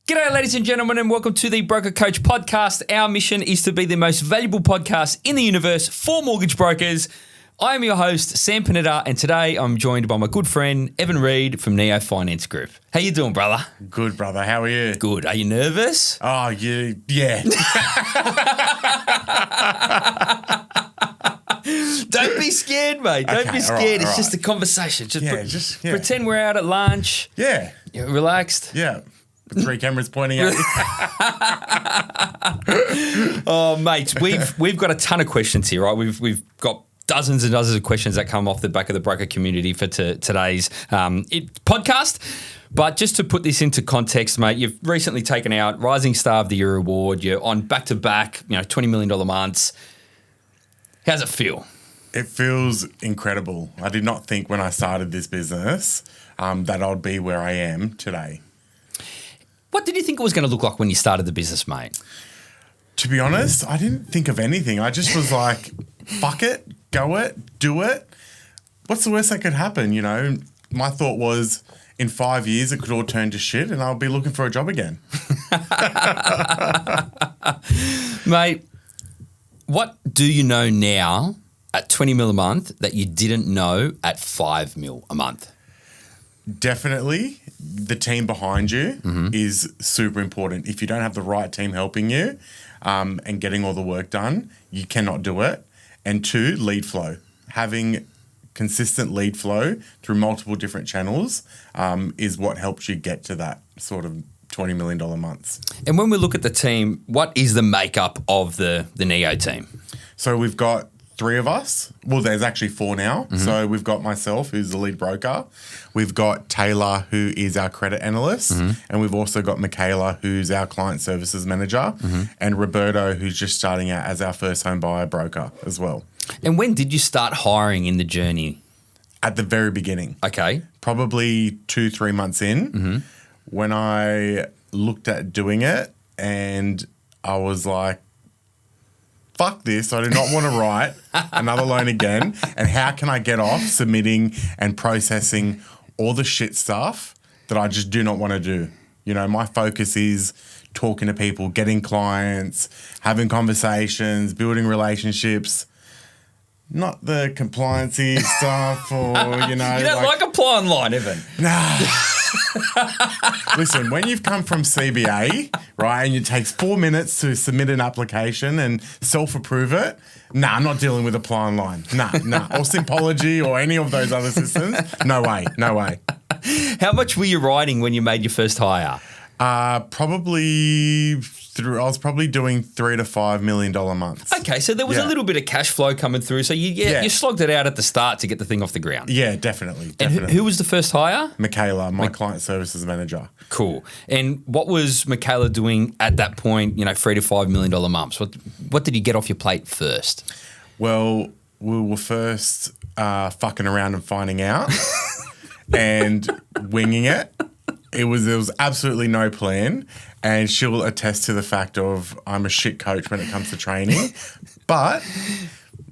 G'day, ladies and gentlemen, and welcome to the Broker Coach podcast. Our mission is to be the most valuable podcast in the universe for mortgage brokers. I am your host, Sam Panetta, and today I'm joined by my good friend, Evan Reid from Neo Finance Group. How you doing, brother? Good, brother. How are you? Good. Are you nervous? Oh, yeah. Don't be scared, mate. Don't be scared. All right. It's just a conversation. Just Yeah. pretend we're out at lunch. Yeah. You're relaxed. Yeah. With 3 cameras pointing at you. Oh, mates, we've got a ton of questions here, right? We've got dozens and dozens of questions that come off the back of the broker community for today's podcast. But just to put this into context, mate, you've recently taken out Rising Star of the Year award. You're on back-to-back, $20 million months. How's it feel? It feels incredible. I did not think when I started this business that I'd be where I am today. What did you think it was going to look like when you started the business, mate? To be honest, I didn't think of anything. I just was like, fuck it, go it, do it. What's the worst that could happen, My thought was in 5 years it could all turn to shit and I'll be looking for a job again. Mate, what do you know now at 20 mil a month that you didn't know at 5 mil a month? Definitely the team behind you is super important. If you don't have the right team helping you and getting all the work done, you cannot do it. And 2, lead flow. Having consistent lead flow through multiple different channels is what helps you get to that sort of $20 million months. And when we look at the team, what is the makeup of the Neo team? So we've got 3 of us. Well, there's actually 4 now. So we've got myself, who's the lead broker. We've got Taylor, who is our credit analyst. And we've also got Michaela, who's our client services manager. And Roberto, who's just starting out as our first home buyer broker as well. And when did you start hiring in the journey? At the very beginning. Okay. Probably 2-3 months in when I looked at doing it and I was like, fuck this, I do not want to write another loan again. And how can I get off submitting and processing all the shit stuff that I just do not want to do? My focus is talking to people, getting clients, having conversations, building relationships, not the compliancy stuff or, You don't like apply online, Evan? Nah. Listen, when you've come from CBA, right, and it takes 4 minutes to submit an application and self-approve it, I'm not dealing with apply online. Nah. Or Sympology or any of those other systems. No way. How much were you writing when you made your first hire? I was probably doing $3 to $5 million months. Okay, so there was a little bit of cash flow coming through. So you slogged it out at the start to get the thing off the ground. Yeah, definitely. And who was the first hire? Michaela, my client services manager. Cool. And what was Michaela doing at that point? $3 to $5 million months. What did you get off your plate first? Well, we were first fucking around and finding out and winging it. There was absolutely no plan, and she'll attest to the fact of I'm a shit coach when it comes to training. But,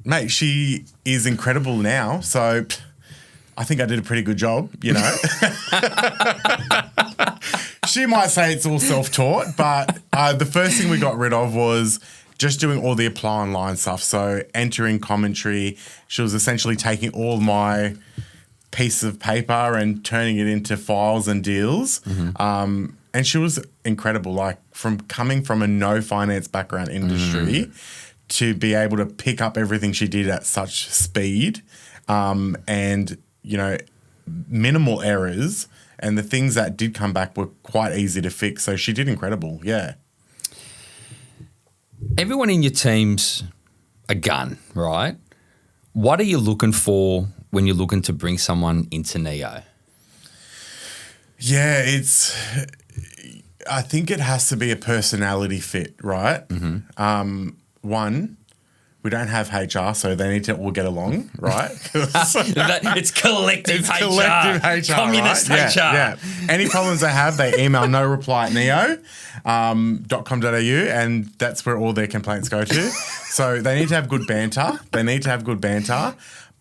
mate, she is incredible now, so I think I did a pretty good job, She might say it's all self-taught, but the first thing we got rid of was just doing all the apply online stuff. So entering commentary, she was essentially taking all my piece of paper and turning it into files and deals. And she was incredible, like coming from a no finance background industry to be able to pick up everything she did at such speed and, minimal errors. And the things that did come back were quite easy to fix. So she did incredible, yeah. Everyone in your team's a gun, right? What are you looking for when you're looking to bring someone into Neo? Yeah, I think it has to be a personality fit, right? One, we don't have HR, so they need to all get along, right? It's collective HR. Collective HR, Communist right? HR. Yeah. Any problems they have, they email noreply@neo.com.au, and that's where all their complaints go to. So they need to have good banter.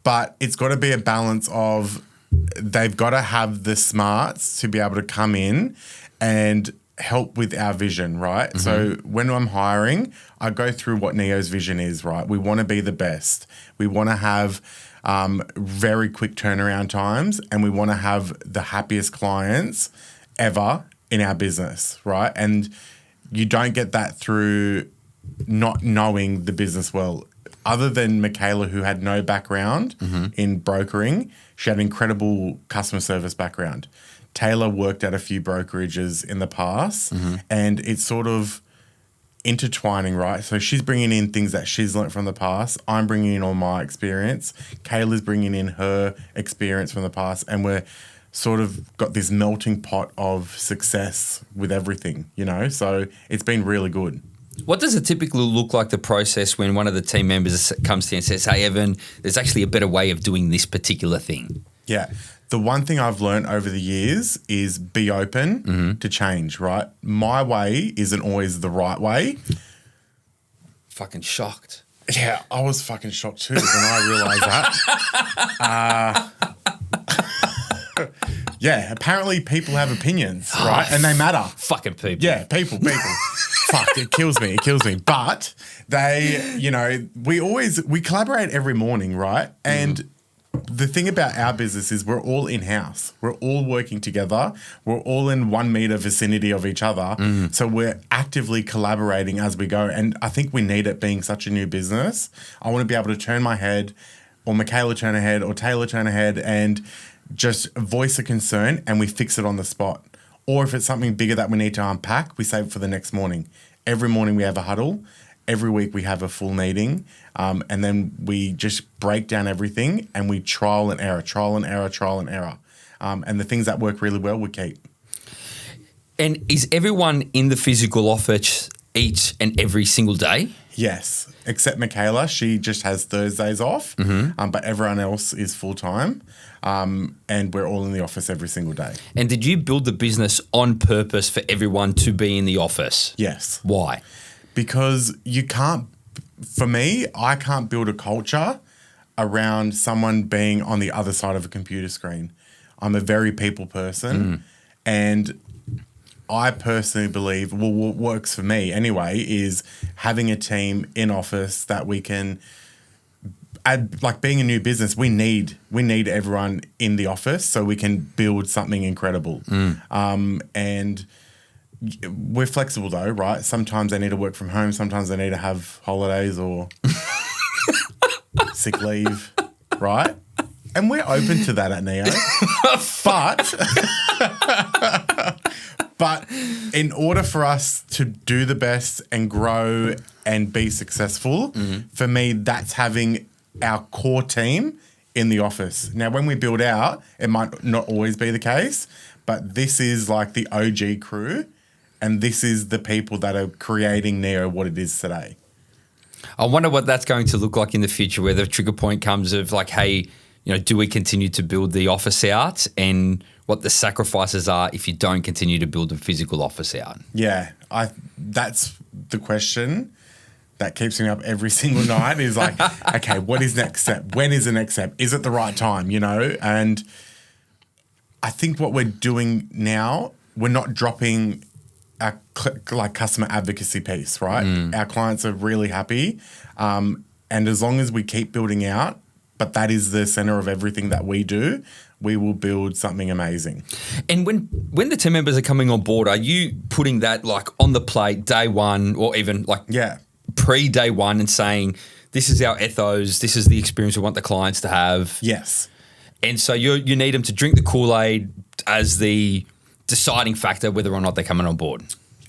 But it's got to be a balance of they've got to have the smarts to be able to come in and help with our vision, right? So when I'm hiring, I go through what Neo's vision is, right? We want to be the best. We want to have very quick turnaround times, and we want to have the happiest clients ever in our business, right? And you don't get that through not knowing the business well. Other than Michaela, who had no background in brokering, she had incredible customer service background. Taylor worked at a few brokerages in the past, and it's sort of intertwining, right? So she's bringing in things that she's learned from the past. I'm bringing in all my experience. Kayla's bringing in her experience from the past, and we're sort of got this melting pot of success with everything, you know? So it's been really good. What does it typically look like, the process, when one of the team members comes to you and says, hey, Evan, there's actually a better way of doing this particular thing? Yeah. The one thing I've learned over the years is be open to change, right? My way isn't always the right way. Fucking shocked. Yeah, I was fucking shocked too when I realised that. Yeah, apparently people have opinions, right? And they matter. Fucking people. Yeah, people. Fuck, it kills me. But they, you know, we collaborate every morning, right? And the thing about our business is we're all in-house. We're all working together. We're all in 1 meter vicinity of each other. So we're actively collaborating as we go. And I think we need it, being such a new business. I want to be able to turn my head, or Michaela turn her head, or Taylor turn her head, and just voice a concern, and we fix it on the spot. Or if it's something bigger that we need to unpack, we save it for the next morning. Every morning we have a huddle. Every week we have a full meeting, and then we just break down everything, and we trial and error. And the things that work really well, we keep. And is everyone in the physical office each and every single day? Yes, except Michaela. She just has Thursdays off, but everyone else is full-time, and we're all in the office every single day. And did you build the business on purpose for everyone to be in the office? Yes. Why? Because you can't, for me, I can't build a culture around someone being on the other side of a computer screen. I'm a very people person, and I personally believe, well, what works for me anyway is having a team in office that we can add, like being a new business, we need everyone in the office so we can build something incredible. And we're flexible though, right? Sometimes they need to work from home. Sometimes they need to have holidays or sick leave, right? And we're open to that at Neo. But in order for us to do the best and grow and be successful, for me, that's having our core team in the office. Now, when we build out, it might not always be the case, but this is like the OG crew. And this is the people that are creating Neo what it is today. I wonder what that's going to look like in the future, where the trigger point comes of like, hey, you know, do we continue to build the office out, and what the sacrifices are if you don't continue to build the physical office out? Yeah, that's the question that keeps me up every single night is like, okay, what is next step? When is the next step? Is it the right time, you know? And I think what we're doing now, we're not dropping our like customer advocacy piece, right? Our clients are really happy. And as long as we keep building out, but that is the center of everything that we do, we will build something amazing. And when the team members are coming on board, are you putting that like on the plate day one, or even like pre-day one, and saying, this is our ethos, this is the experience we want the clients to have? Yes. And so you need them to drink the Kool-Aid as the deciding factor whether or not they're coming on board.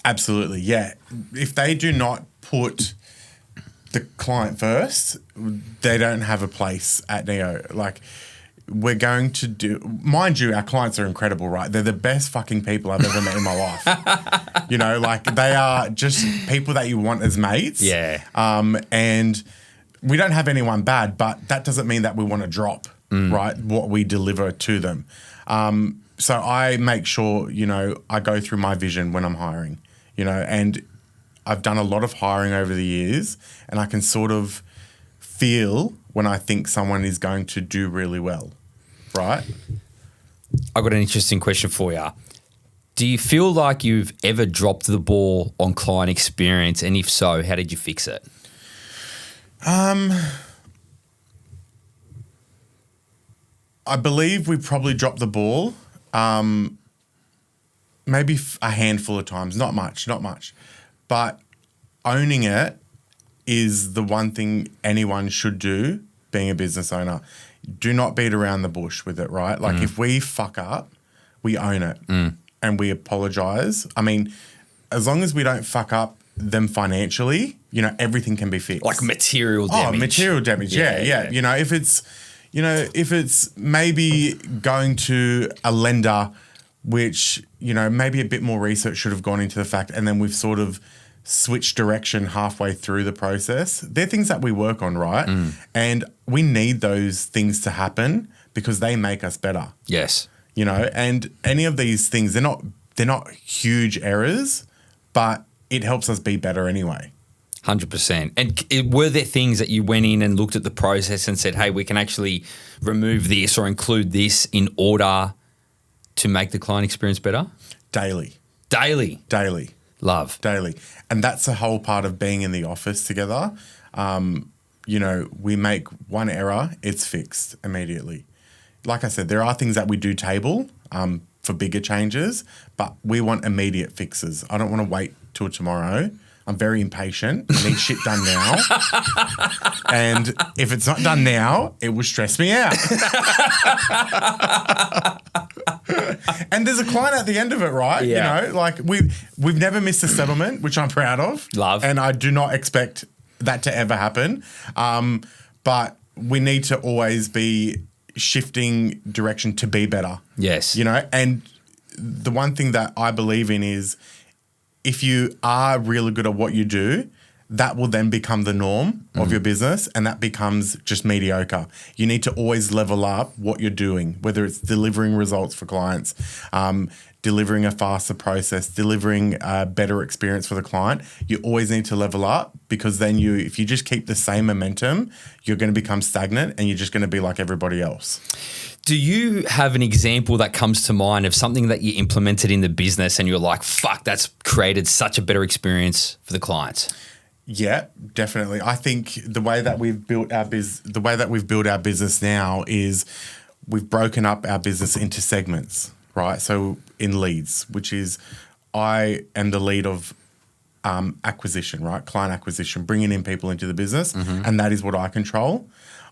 Absolutely, yeah. If they do not put the client first, they don't have a place at Neo. Like, we're going to do, mind you, our clients are incredible, right? They're the best fucking people I've ever met in my life. You know, like they are just people that you want as mates. Yeah. And we don't have anyone bad, but that doesn't mean that we want to drop, right, what we deliver to them. So I make sure, you know, I go through my vision when I'm hiring, you know, and I've done a lot of hiring over the years, and I can sort of feel when I think someone is going to do really well, right? I've got an interesting question for you. Do you feel like you've ever dropped the ball on client experience? And if so, how did you fix it? I believe we probably dropped the ball maybe a handful of times, not much. But owning it is the one thing anyone should do being a business owner. Do not beat around the bush with it, right? Like if we fuck up, we own it and we apologize. I mean, as long as we don't fuck up them financially, everything can be fixed. Like material damage. Oh, material damage. Yeah. If it's maybe going to a lender, which, maybe a bit more research should have gone into the fact, and then we've sort of switched direction halfway through the process. They're things that we work on, right? And we need those things to happen because they make us better. Yes. And any of these things, they're not huge errors, but it helps us be better anyway. 100%. And were there things that you went in and looked at the process and said, hey, we can actually remove this or include this in order to make the client experience better? Daily. Love. Daily. And that's a whole part of being in the office together. We make one error, it's fixed immediately. Like I said, there are things that we do table for bigger changes, but we want immediate fixes. I don't want to wait till tomorrow. I'm very impatient. I need shit done now. And if it's not done now, it will stress me out. And there's a client at the end of it, right? Yeah. We've never missed a settlement, which I'm proud of. Love. And I do not expect that to ever happen. But we need to always be shifting direction to be better. Yes. And the one thing that I believe in is if you are really good at what you do, that will then become the norm of your business, and that becomes just mediocre. You need to always level up what you're doing, whether it's delivering results for clients, delivering a faster process, delivering a better experience for the client. You always need to level up, because then if you just keep the same momentum, you're going to become stagnant and you're just going to be like everybody else. Do you have an example that comes to mind of something that you implemented in the business and you're like, fuck, that's created such a better experience for the clients? Yeah, definitely. I think the way that we've built our business now is we've broken up our business into segments, right? So in leads, which is I am the lead of acquisition, right? Client acquisition, bringing in people into the business, and that is what I control.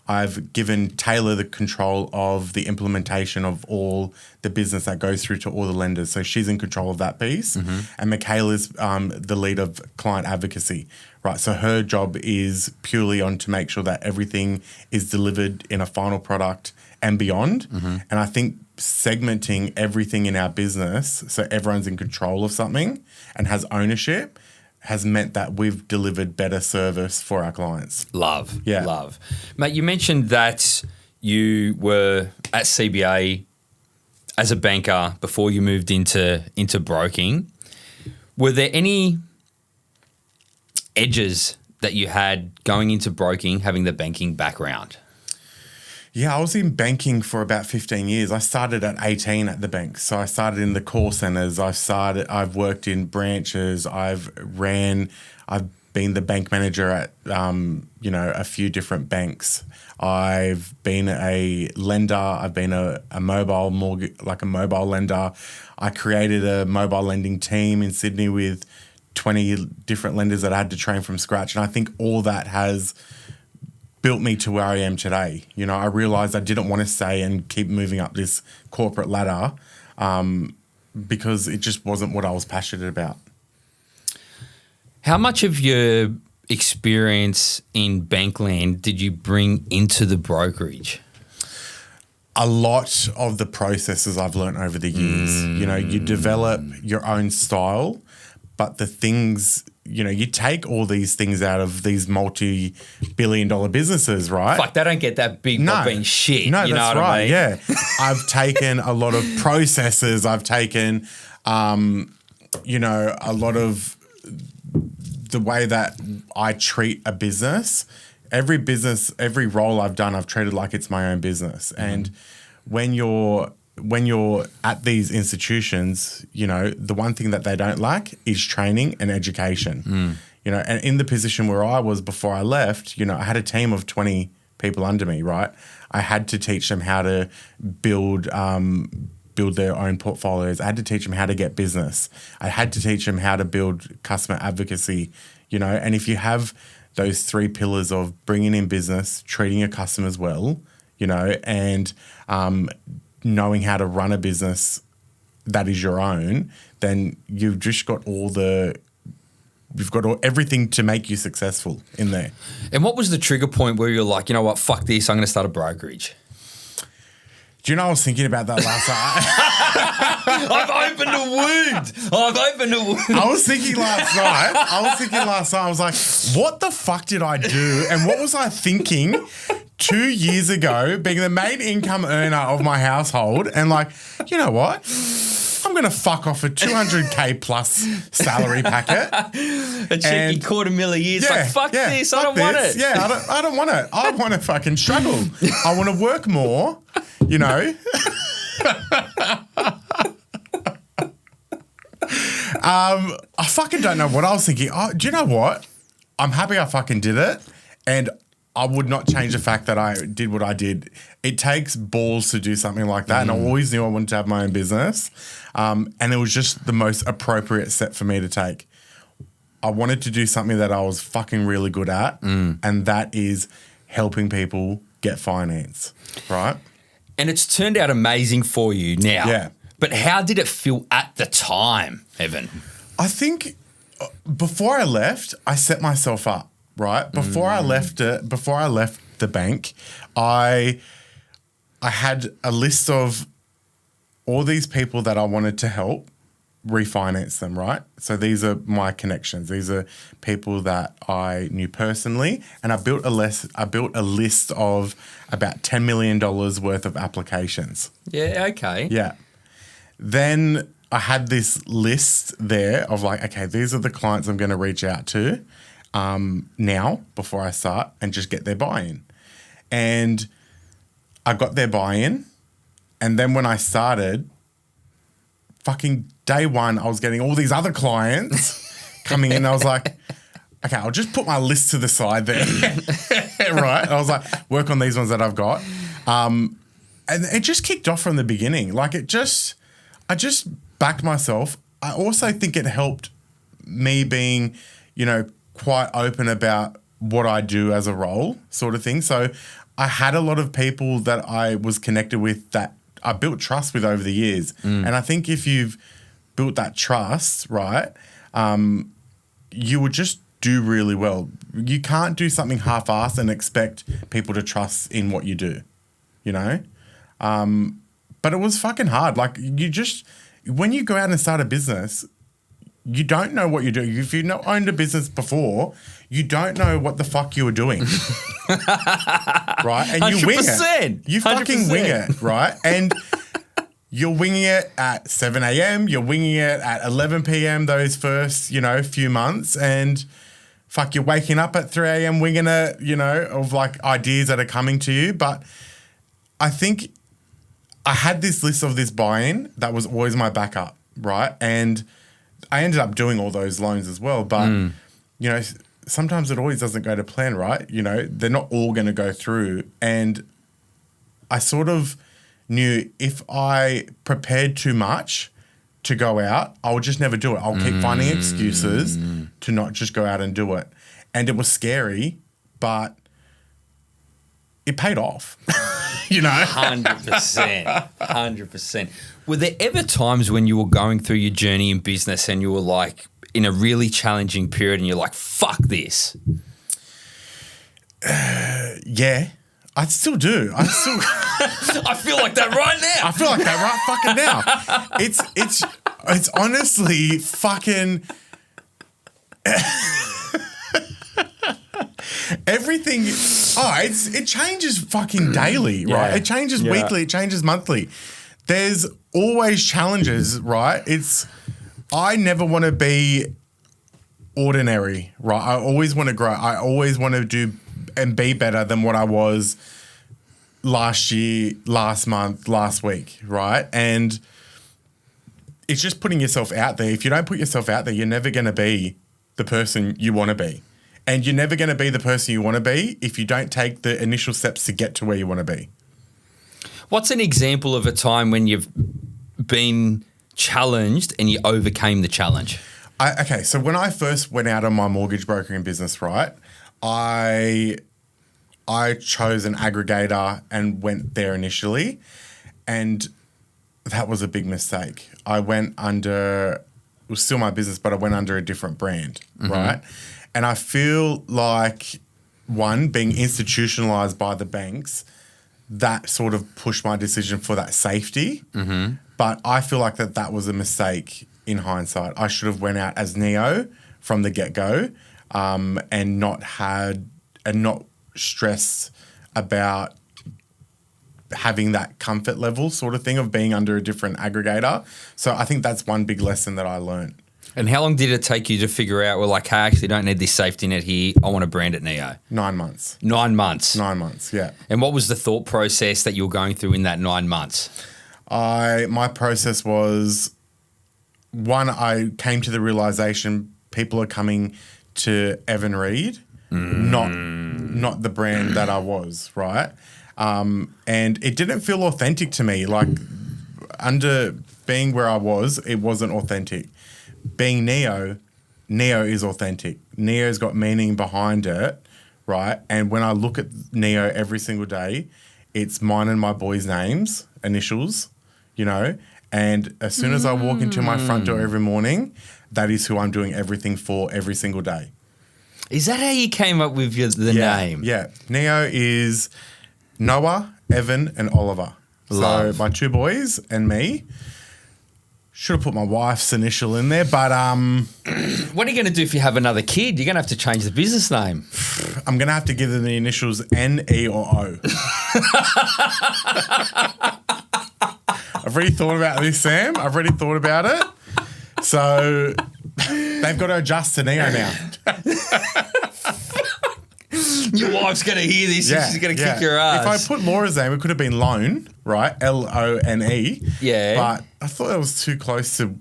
I've given Taylor the control of the implementation of all the business that goes through to all the lenders. So she's in control of that piece. And Michaela's the lead of client advocacy, right? So her job is purely on to make sure that everything is delivered in a final product and beyond. And I think segmenting everything in our business so everyone's in control of something and has ownership has meant that we've delivered better service for our clients. Love. Yeah. Love. Mate, you mentioned that you were at CBA as a banker before you moved into broking. Were there any edges that you had going into broking, having the banking background? Yeah, I was in banking for about 15 years. I started at 18 at the bank. So I started in the call centers. I've worked in branches. I've been the bank manager at, a few different banks. I've been a lender. I've been a mobile mortgage, like a mobile lender. I created a mobile lending team in Sydney with 20 different lenders that I had to train from scratch. And I think all that has built me to where I am today. I realized I didn't want to stay and keep moving up this corporate ladder because it just wasn't what I was passionate about. How much of your experience in Bankland did you bring into the brokerage? A lot of the processes I've learned over the years. You develop your own style, but the things, you take all these things out of these multi-billion-dollar busises, right? Fuck, they don't get that big for being shit. No, you know that's what right. I mean? Yeah, I've taken a lot of processes. I've taken, a lot of the way that I treat a business. Every role I've done, I've treated like it's my own business. And when you're when you're at these institutions, you know, the one thing that they don't lack is training and education. You know, and in the position where I was before I left, you know, I had a team of 20 people under me, right? I had to teach them how to build their own portfolios. I had to teach them how to get business. I had to teach them how to build customer advocacy, you know, and if you have those 3 pillars of bringing in business, treating your customers well, you know, and knowing how to run a business that is your own, then you've just got everything to make you successful in there. And what was the trigger point where you're like, you know what, fuck this, I'm going to start a brokerage? Do you know I was thinking about that last night? I've opened a wound. I was thinking last night, I was like, what the fuck did I do? And what was I thinking 2 years ago, being the main income earner of my household, and like, you know what? I'm going to fuck off a 200K plus salary packet. A cheeky $250,000 a year. Like, fuck this. I don't want it. Yeah, I don't want it. I want to fucking struggle. I want to work more, you know. I fucking don't know what I was thinking. Oh, do you know what? I'm happy I fucking did it. And I would not change the fact that I did what I did. It takes balls to do something like that. And I always knew I wanted to have my own business. And it was just the most appropriate step for me to take. I wanted to do something that I was fucking really good at. And that is helping people get finance, right? And it's turned out amazing for you now. Yeah. But how did it feel at the time, Evan? I think before I left, I set myself up. Right before I left the bank, I had a list of all these people that I wanted to help refinance them. Right, so these are my connections. These are people that I knew personally, and I built a list of about $10 million worth of applications. Yeah. Okay. Yeah. Then I had this list there of like, okay, these are the clients I'm going to reach out to. Now, before I start, and just get their buy-in. And I got their buy-in, and then when I started, fucking day one, I was getting all these other clients coming in. I was like, okay, I'll just put my list to the side there. Right? I was like, work on these ones that I've got. And it just kicked off from the beginning. Like I just backed myself. I also think it helped me being, you know, quite open about what I do as a role sort of thing. So I had a lot of people that I was connected with that I built trust with over the years. And I think if you've built that trust, right, you would just do really well. You can't do something half-assed and expect people to trust in what you do, you know? But it was fucking hard. Like when you go out and start a business, you don't know what you're doing. If you've not owned a business before, you don't know what the fuck you were doing. Right? And you 100%. wing it. You fucking 100%. wing it, right? And you're winging it at 7 a.m. You're winging it at 11 p.m. those first, you know, few months. And fuck, you're waking up at 3 a.m. winging it, you know, of like ideas that are coming to you. But I think I had this list of this buy-in that was always my backup, right? And I ended up doing all those loans as well. But, you know, sometimes it always doesn't go to plan, right? You know, they're not all going to go through. And I sort of knew if I prepared too much to go out, I would just never do it. I'll keep finding excuses to not just go out and do it. And it was scary, but it paid off. You know? 100%. 100%. Were there ever times when you were going through your journey in business and you were like in a really challenging period and you're like, fuck this? Yeah. I still do. I feel like that right now. I feel like that right fucking now. It's honestly fucking everything. It changes fucking daily, right? Yeah. It changes weekly. It changes monthly. There's always challenges, right? I never want to be ordinary, right? I always want to grow. I always want to do and be better than what I was last year, last month, last week, right? And it's just putting yourself out there. If you don't put yourself out there, you're never going to be the person you want to be. And you're never going to be the person you want to be if you don't take the initial steps to get to where you want to be. What's an example of a time when you've been challenged and you overcame the challenge? Okay, so when I first went out on my mortgage brokering business, right, I chose an aggregator and went there initially, and that was a big mistake. I went under, it was still my business, but I went under a different brand, right? And I feel like, one, being institutionalized by the banks, that sort of pushed my decision for that safety. But I feel like that was a mistake in hindsight. I should have went out as Neo from the get-go, and not stressed about having that comfort level sort of thing of being under a different aggregator. So I think that's one big lesson that I learned. And how long did it take you to figure out, well, like, hey, I actually don't need this safety net here. I want to brand it Neo? 9 months. 9 months? 9 months, yeah. And what was the thought process that you were going through in that 9 months? My process was, one, I came to the realization people are coming to Evan Reid, not the brand that I was, right? And it didn't feel authentic to me. Like, under being where I was, it wasn't authentic. Being Neo is authentic. Neo's got meaning behind it, right? And when I look at Neo every single day, it's mine and my boys' names, initials, you know? And as soon as I walk into my front door every morning, that is who I'm doing everything for every single day. Is that how you came up with the name? Yeah. Neo is Noah, Evan, and Oliver. Love. So my 2 boys and me. Should have put my wife's initial in there, but What are you going to do if you have another kid? You're going to have to change the business name. I'm going to have to give them the initials N, E, or O. I've already thought about this, Sam. I've already thought about it. So they've got to adjust to Neo now. Your wife's going to hear this and she's going to kick your ass. If I put Laura's name, it could have been Lone, right? Lone. Yeah. But I thought it was too close to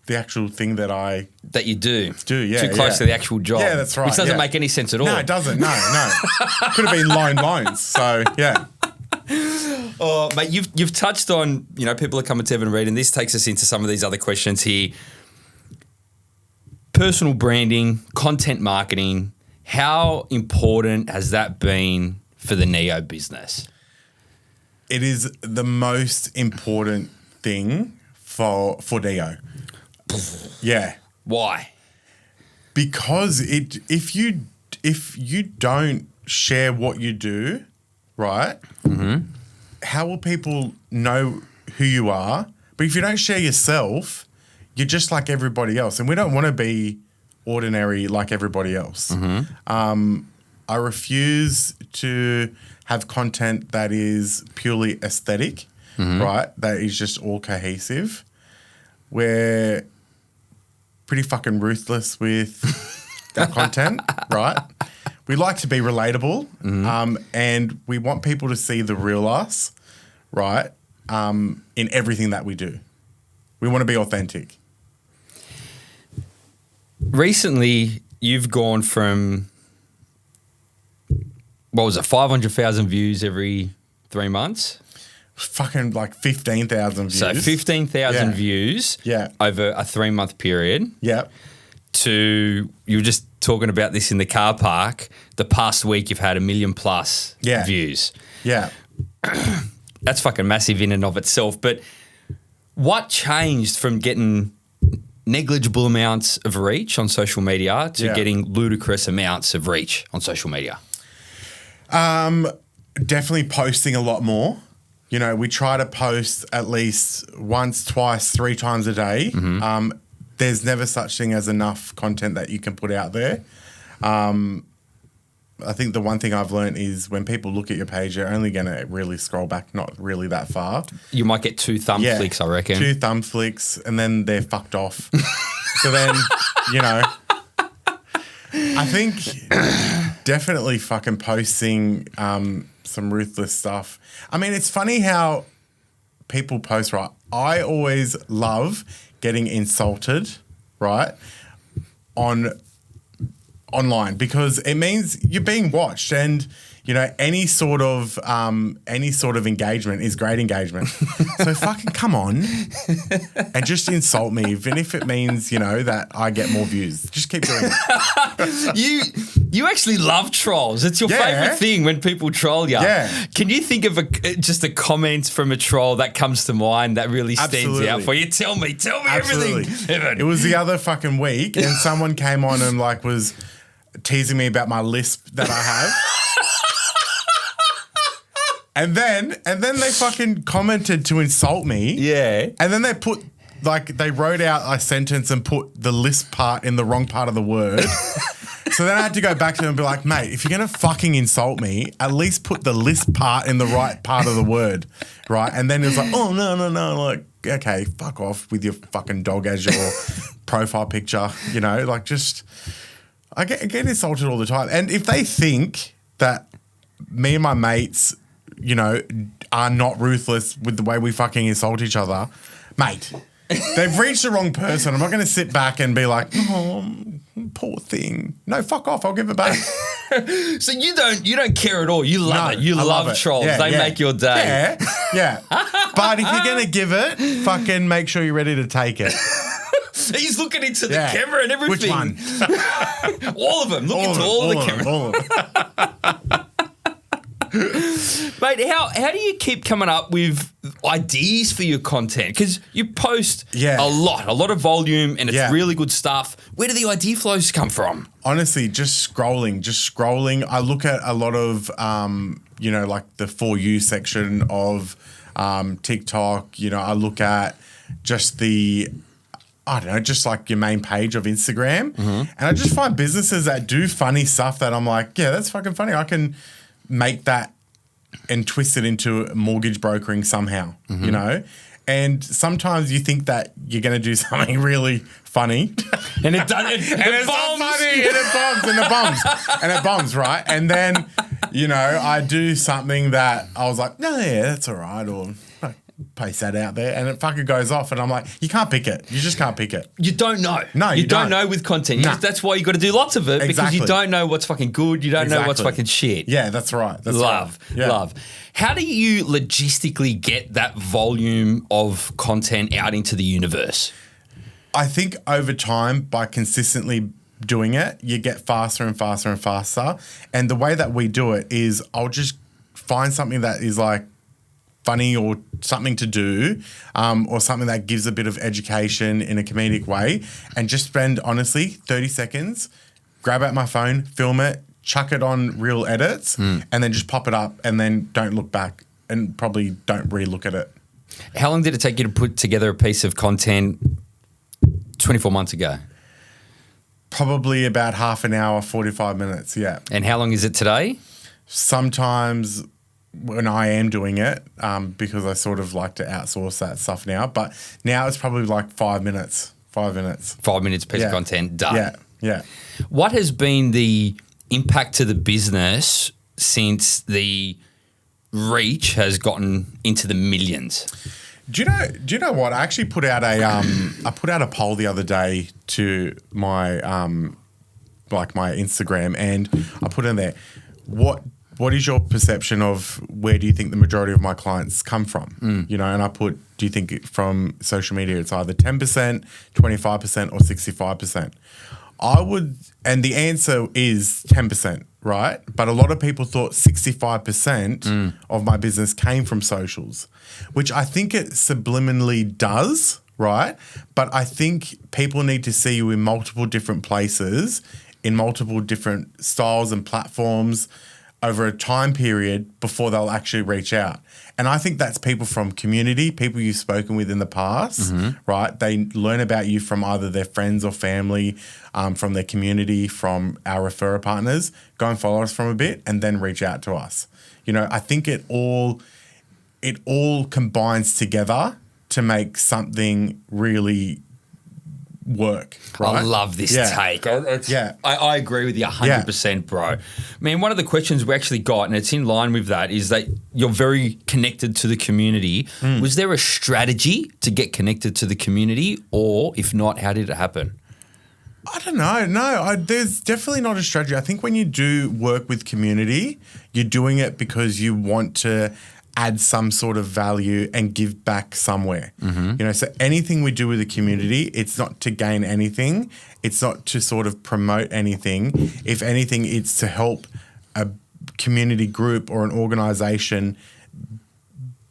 the actual thing that you do. Yeah. Too close to the actual job. Yeah, that's right. Which doesn't make any sense at all. No, it doesn't. No. Could have been Lone Loans. So, yeah. Oh, mate, you've touched on, people are coming to Evan Reid, and this takes us into some of these other questions here. Personal branding, content marketing, how important has that been for the Neo business? It is the most important thing for Neo. Yeah. Why? Because if you don't share what you do, right? How will people know who you are? But if you don't share yourself, you're just like everybody else, and we don't want to be ordinary like everybody else. I refuse to have content that is purely aesthetic, right? That is just all cohesive. We're pretty fucking ruthless with that content, right? We like to be relatable, and we want people to see the real us, right? In everything that we do. We want to be authentic. Recently, you've gone from, 500,000 views every 3 months? Fucking like 15,000 views. So 15,000 views over a 3-month period. Yeah. To, you were just talking about this in the car park, the past week you've had 1 million plus views. Yeah. That's fucking massive in and of itself. But what changed from getting negligible amounts of reach on social media to getting ludicrous amounts of reach on social media? Definitely posting a lot more. We try to post at least once, twice, 3 times a day. There's never such thing as enough content that you can put out there. I think the one thing I've learned is when people look at your page, they're only going to really scroll back not really that far. You might get 2 thumb flicks, I reckon. 2 thumb flicks, and then they're fucked off. So then, I think definitely fucking posting some ruthless stuff. I mean, it's funny how people post, right? I always love getting insulted, right, online because it means you're being watched, and you know any sort of engagement is great engagement. So fucking come on and just insult me, even if it means that I get more views. Just keep doing it. You actually love trolls. It's your favorite thing when people troll you. Yeah. Can you think of just a comment from a troll that comes to mind that really stands out for you? Tell me everything, Evan. It was the other fucking week, and someone came on and was teasing me about my lisp that I have. And then they fucking commented to insult me. Yeah. And then they put they wrote out a sentence and put the lisp part in the wrong part of the word. So then I had to go back to them and be like, mate, if you're going to fucking insult me, at least put the lisp part in the right part of the word, right? And then it was like, oh, no. Like, okay, fuck off with your fucking dog as your profile picture, just... I get insulted all the time. And if they think that me and my mates, are not ruthless with the way we fucking insult each other, mate, they've reached the wrong person. I'm not going to sit back and be like, oh, poor thing. No, fuck off. I'll give it back. So you don't care at all. You love it. You love trolls. Yeah, they make your day. Yeah. But if you're going to give it, fucking make sure you're ready to take it. He's looking into the camera and everything. Which one? All of them. Look into all the cameras. All of them. Mate, how do you keep coming up with ideas for your content? Because you post a lot of volume, and it's really good stuff. Where do the idea flows come from? Honestly, just scrolling. I look at a lot of, the For You section of TikTok. I look at just just like your main page of Instagram. Mm-hmm. And I just find businesses that do funny stuff that I'm like, yeah, that's fucking funny. I can make that and twist it into mortgage brokering somehow, And sometimes you think that you're going to do something really funny. And it does. And it's not funny. And it bombs, right? And then, I do something that I was like, no, yeah, that's all right. Or paste that out there, and it fucking goes off, and I'm like, you can't pick it. You just can't pick it. You don't know. No, you don't know with content. That's why you got to do lots of it, because you don't know what's fucking good. You don't know what's fucking shit. Yeah, that's right. Love. How do you logistically get that volume of content out into the universe? I think over time, by consistently doing it, you get faster and faster and faster. And the way that we do it is I'll just find something that is like funny or something to do, or something that gives a bit of education in a comedic way, and just spend, honestly, 30 seconds, grab out my phone, film it, chuck it on Real Edits, and then just pop it up, and then don't look back, and probably don't re-look at it. How long did it take you to put together a piece of content 24 months ago? Probably about half an hour, 45 minutes, yeah. And how long is it today? Sometimes when I am doing it, because I sort of like to outsource that stuff now. But now it's probably like 5 minutes. 5 minutes. 5 minutes piece of content done. Yeah. What has been the impact to the business since the reach has gotten into the millions? Do you know what? I actually put out a poll the other day to my my Instagram, and I put in there, what is your perception of where do you think the majority of my clients come from? And I put, do you think from social media it's either 10%, 25%, or 65%? And the answer is 10%, right? But a lot of people thought 65% of my business came from socials, which I think it subliminally does, right? But I think people need to see you in multiple different places, in multiple different styles and platforms over a time period before they'll actually reach out. And I think that's people from community, people you've spoken with in the past, right? They learn about you from either their friends or family, from their community, from our referrer partners. Go and follow us from a bit and then reach out to us. I think it all combines together to make something really work. Right? I love this take. I agree with you 100%, bro. I mean, one of the questions we actually got, and it's in line with that, is that you're very connected to the community. Was there a strategy to get connected to the community, or if not, how did it happen? I don't know. No, there's definitely not a strategy. I think when you do work with community, you're doing it because you want to add some sort of value and give back somewhere. You know, so anything we do with the community, it's not to gain anything. It's not to sort of promote anything. If anything, it's to help a community group or an organization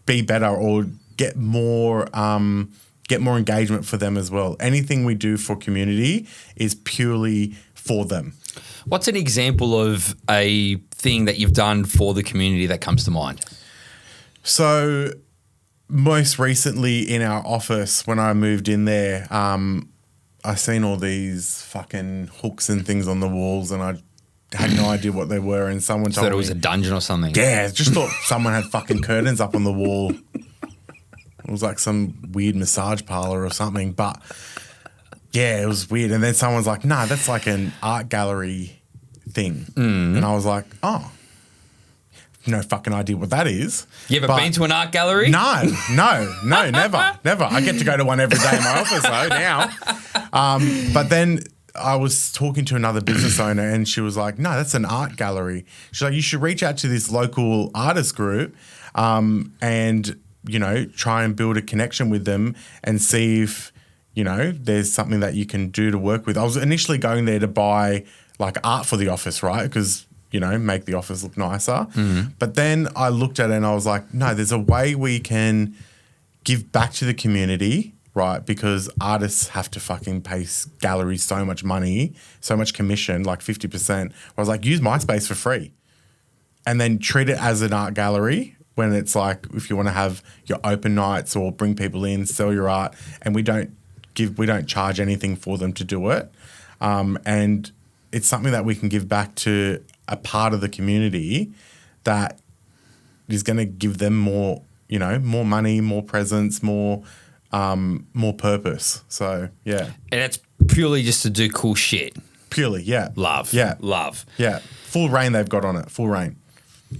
be better or get more engagement for them as well. Anything we do for community is purely for them. What's an example of a thing that you've done for the community that comes to mind? So most recently in our office, when I moved in there, I seen all these fucking hooks and things on the walls, and I had no idea what they were. And someone told me it was a dungeon or something. Yeah, just thought someone had fucking curtains up on the wall. It was like some weird massage parlor or something. But yeah, it was weird. And then someone's like, "No, that's like an art gallery thing." And I was like, "Oh. No fucking idea what that is." You ever been to an art gallery? No, never. I get to go to one every day in my office though now. But then I was talking to another business owner and she was like, "No, that's an art gallery." She's like, "You should reach out to this local artist group and, you know, try and build a connection with them and see if, you know, there's something that you can do to work with." I was initially going there to buy like art for the office, right? Because, you know, make the office look nicer. But then I looked at it and I was like, no, there's a way we can give back to the community, right? Because artists have to fucking pay galleries so much money, so much commission, like 50%. I was like, use my space for free and then treat it as an art gallery when it's like, if you want to have your open nights or bring people in, sell your art, and we don't charge anything for them to do it. And it's something that we can give back to a part of the community that is going to give them more, you know, more money, more presence, more purpose. So, yeah. And it's purely just to do cool shit. Purely, yeah. Love. Yeah. Love. Yeah. Full reign they've got on it. Full reign.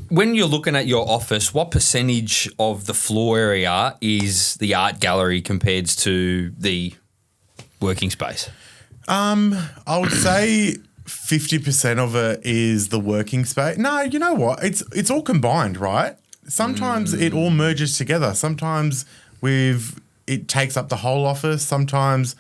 When you're looking at your office, what percentage of the floor area is the art gallery compared to the working space? I would say 50% of it is the working space. No, you know what? It's all combined, right? Sometimes it all merges together. Sometimes it takes up the whole office. Sometimes,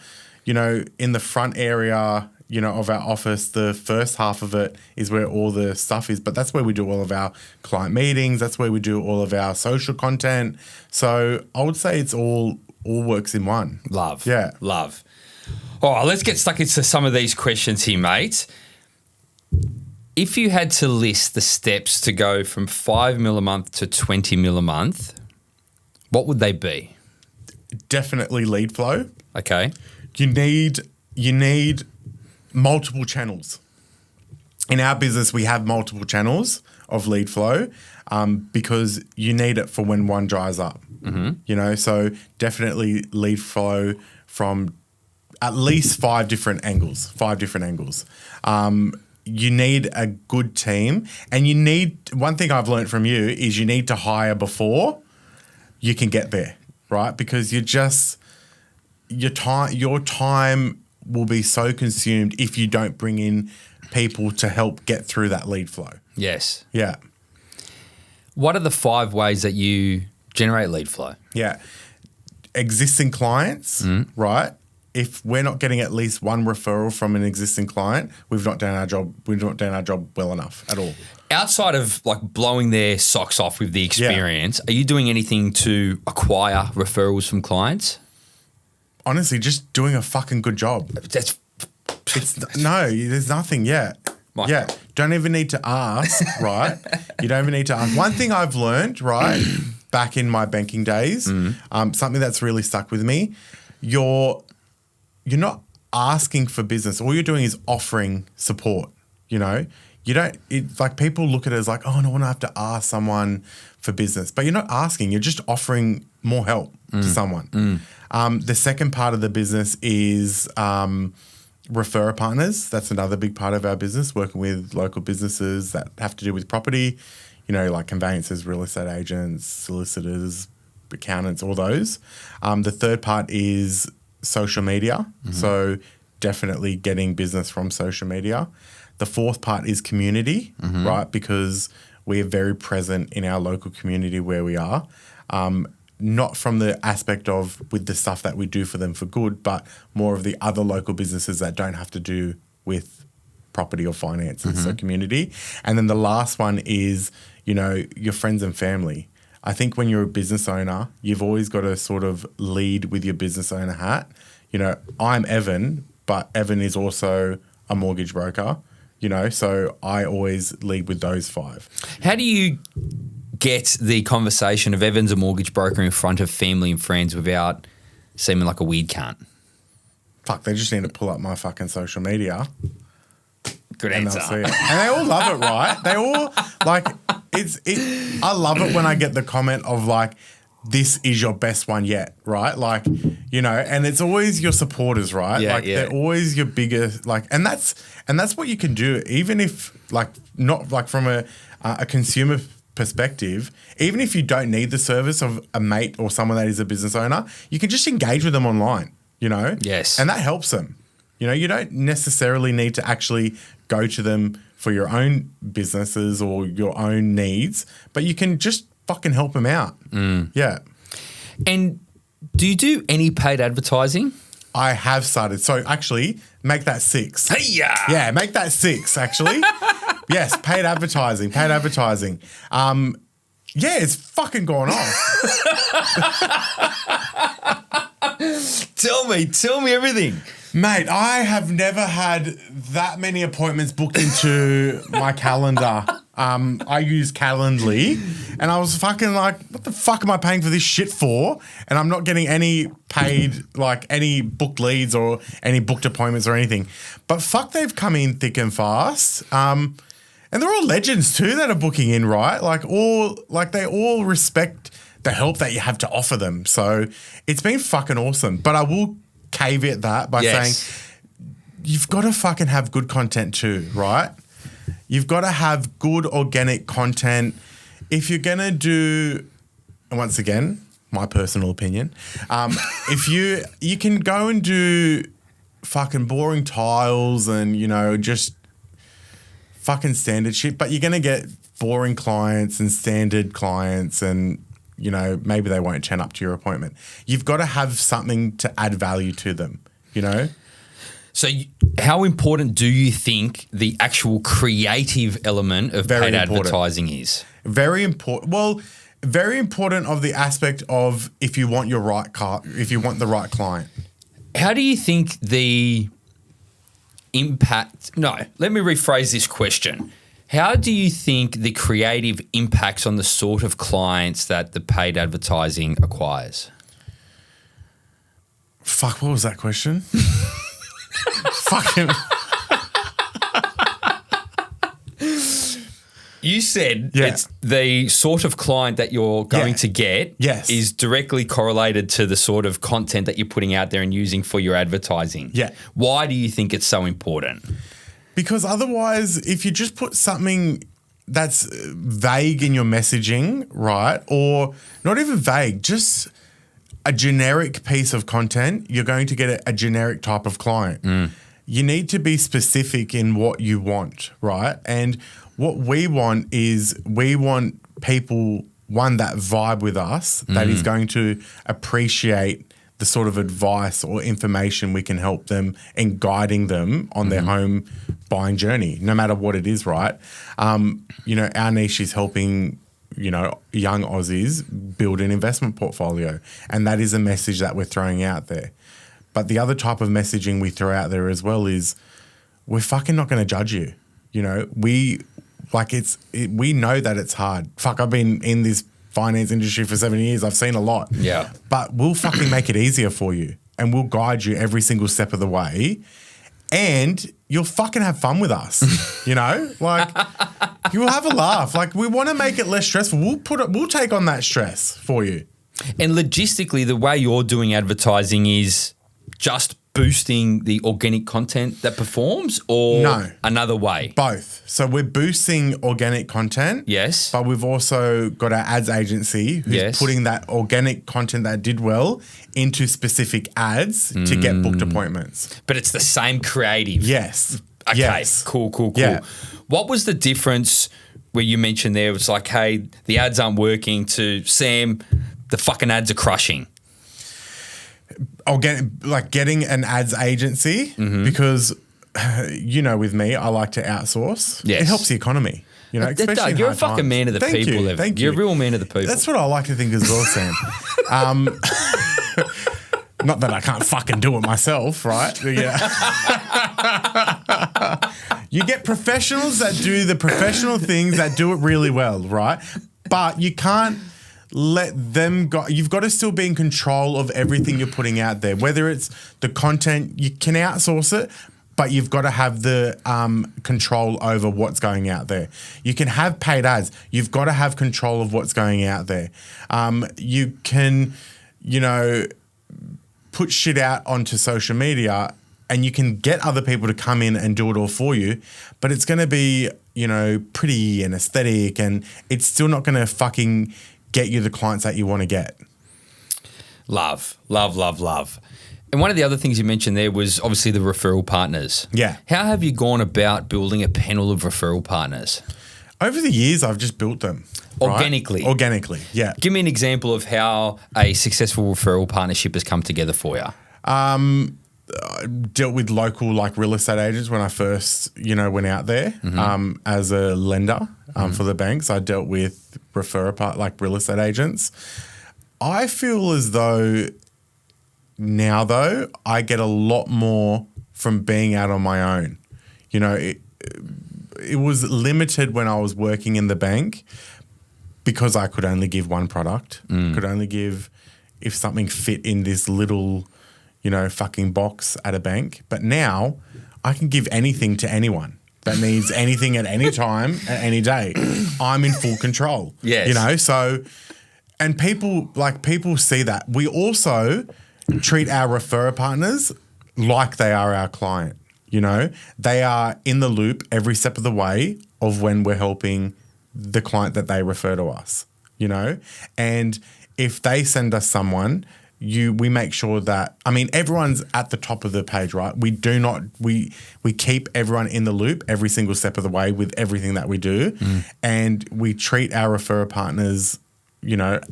you know, in the front area, you know, of our office, the first half of it is where all the stuff is. But that's where we do all of our client meetings. That's where we do all of our social content. So I would say it's all works in one. Love. Yeah. Love. All right, let's get stuck into some of these questions here, mate. If you had to list the steps to go from 5 mil a month to 20 mil a month, what would they be? Definitely lead flow. Okay. You need multiple channels. In our business, we have multiple channels of lead flow because you need it for when one dries up. You know, so definitely lead flow from at least 5 different angles. You need a good team, and one thing I've learned from you is you need to hire before you can get there, right? Because your time will be so consumed if you don't bring in people to help get through that lead flow. Yes. Yeah. What are the 5 ways that you generate lead flow? Yeah. Existing clients, right? If we're not getting at least one referral from an existing client, we've not done our job. We've not done our job well enough at all. Outside of like blowing their socks off with the experience, are you doing anything to acquire referrals from clients? Honestly, just doing a fucking good job. There's nothing yet. Mike. Yeah. Don't even need to ask, right? You don't even need to ask. One thing I've learned, right, back in my banking days, something that's really stuck with me, you're not asking for business. All you're doing is offering support, you know? It's like people look at it as like, oh, no, I want to have to ask someone for business. But you're not asking, you're just offering more help to someone. The second part of the business is referrer partners. That's another big part of our business, working with local businesses that have to do with property, like conveyancers, real estate agents, solicitors, accountants, all those. The third part is social media. So definitely getting business from social media. The fourth part is community, right? Because we are very present in our local community where we are. Not from the aspect of with the stuff that we do for them for good, but more of the other local businesses that don't have to do with property or finances, so community. And then the last one is, your friends and family. I think when you're a business owner, you've always got to sort of lead with your business owner hat. I'm Evan, but Evan is also a mortgage broker, so I always lead with those five. How do you get the conversation of Evan's a mortgage broker in front of family and friends without seeming like a weird cunt? Fuck, they just need to pull up my fucking social media. Good And answer. they'll see it. And they all love it, right? They all, I love it when I get the comment of this is your best one yet, right? And it's always your supporters, right? Yeah, They're always your biggest, and that's what you can do, even if, not from a consumer perspective, even if you don't need the service of a mate or someone that is a business owner, you can just engage with them online, Yes. And that helps them. You don't necessarily need to actually go to them for your own businesses or your own needs, but you can just fucking help them out. Yeah. And do you do any paid advertising? I have started. So actually, make that 6. Hey-ya! Yeah, make that 6, actually. Yes, paid advertising. Yeah, it's fucking gone off. Tell me everything. Mate, I have never had that many appointments booked into my calendar. I use Calendly, and I was fucking like, what the fuck am I paying for this shit for? And I'm not getting any paid, any booked leads or any booked appointments or anything. But fuck, they've come in thick and fast. And they're all legends too that are booking in, right? They all respect the help that you have to offer them. So it's been fucking awesome. But I will caveat that by saying you've got to fucking have good content too, right? You've got to have good organic content. If you're going to do, once again, my personal opinion, if you can go and do fucking boring tiles and, just fucking standard shit, but you're going to get boring clients and standard clients and, maybe they won't turn up to your appointment. You've got to have something to add value to them, So how important do you think the actual creative element of paid advertising is? Very important. Well, very important of the aspect of if you want the right client. How do you think the impact – no, let me rephrase this question. How do you think the creative impacts on the sort of clients that the paid advertising acquires? Fuck, what was that question? Fucking. You said it's the sort of client that you're going to get is directly correlated to the sort of content that you're putting out there and using for your advertising. Yeah. Why do you think it's so important? Because otherwise, if you just put something that's vague in your messaging, right, or not even vague, just a generic piece of content, you're going to get a generic type of client. You need to be specific in what you want, right? And what we want is we want people, one, that vibe with us, that is going to appreciate the sort of advice or information we can help them in guiding them on their home buying journey, no matter what it is, right? Our niche is helping, young Aussies build an investment portfolio. And that is a message that we're throwing out there. But the other type of messaging we throw out there as well is we're fucking not going to judge you. We know that it's hard. Fuck, I've been in this finance industry for 7 years. I've seen a lot. Yeah. But we'll fucking make it easier for you and we'll guide you every single step of the way. And you'll fucking have fun with us, you'll have a laugh. We want to make it less stressful. We'll take on that stress for you, And logistically, the way you're doing advertising is just boosting the organic content that performs, or No. another way? Both. So we're boosting organic content. Yes. But we've also got our ads agency who's putting that organic content that did well into specific ads to get booked appointments. But it's the same creative. Yes. Okay. Yes. Cool. Yeah. What was the difference where you mentioned there? It was like, hey, the ads aren't working, to Sam, the fucking ads are crushing. Getting an ads agency, because with me, I like to outsource. Yes. It helps the economy. Especially in you're a hard fucking times. man of the Thank people, you, Evan. thank You're a you. real man of the people. That's what I like to think as well, Sam. Not that I can't fucking do it myself, right? Yeah. You get professionals that do the professional things that do it really well, right? But you can't let them go. You've got to still be in control of everything you're putting out there. Whether it's the content, you can outsource it, but you've got to have the control over what's going out there. You can have paid ads. You've got to have control of what's going out there. You can, put shit out onto social media, and you can get other people to come in and do it all for you, but it's going to be, pretty and aesthetic, and it's still not going to fucking get you the clients that you want to get. Love. And one of the other things you mentioned there was obviously the referral partners. Yeah. How have you gone about building a panel of referral partners? Over the years, I've just built them. Organically? Right? Organically, yeah. Give me an example of how a successful referral partnership has come together for you. I dealt with local real estate agents when I first, went out there as a lender for the banks. I dealt with real estate agents. I feel as though now, though, I get a lot more from being out on my own. It was limited when I was working in the bank because I could only give one product. Could only give if something fit in this little, fucking box at a bank. But now I can give anything to anyone that needs anything at any time, at any day. I'm in full control. Yes. So, and people see that. We also treat our referrer partners like they are our client. They are in the loop every step of the way of when we're helping the client that they refer to us, and if they send us someone, we make sure that, everyone's at the top of the page, right? We keep everyone in the loop every single step of the way with everything that we do, and we treat our referrer partners,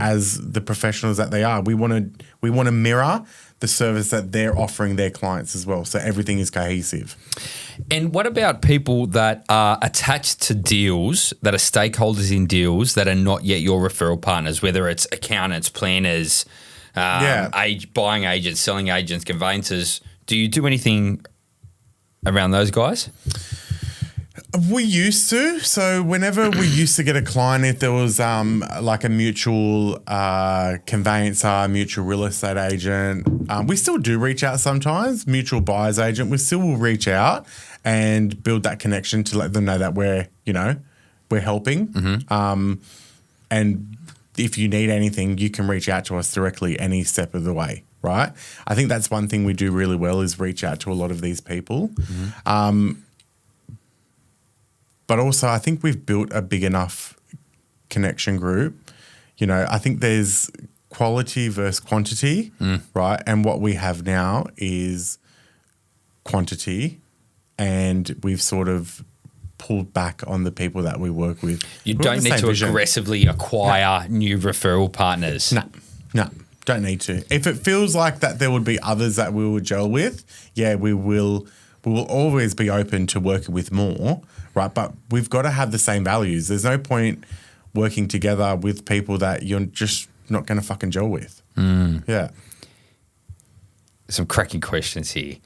as the professionals that they are. We want to mirror the service that they're offering their clients as well, so everything is cohesive. And what about people that are attached to deals, that are stakeholders in deals that are not yet your referral partners, whether it's accountants, planners, buying agents, selling agents, conveyancers? Do you do anything around those guys? We used to. So whenever we used to get a client, if there was a mutual conveyancer, mutual real estate agent, we still do reach out sometimes, mutual buyer's agent, we still will reach out and build that connection to let them know that we're helping. And if you need anything, you can reach out to us directly any step of the way, right? I think that's one thing we do really well is reach out to a lot of these people. But also, I think we've built a big enough connection group. I think there's quality versus quantity, right? And what we have now is quantity, and we've sort of pulled back on the people that we work with. You don't need to aggressively acquire new referral partners. No, don't need to. If it feels like that there would be others that we would gel with, we will always be open to working with more, right? But we've got to have the same values. There's no point working together with people that you're just not going to fucking gel with. Yeah. Some cracking questions here.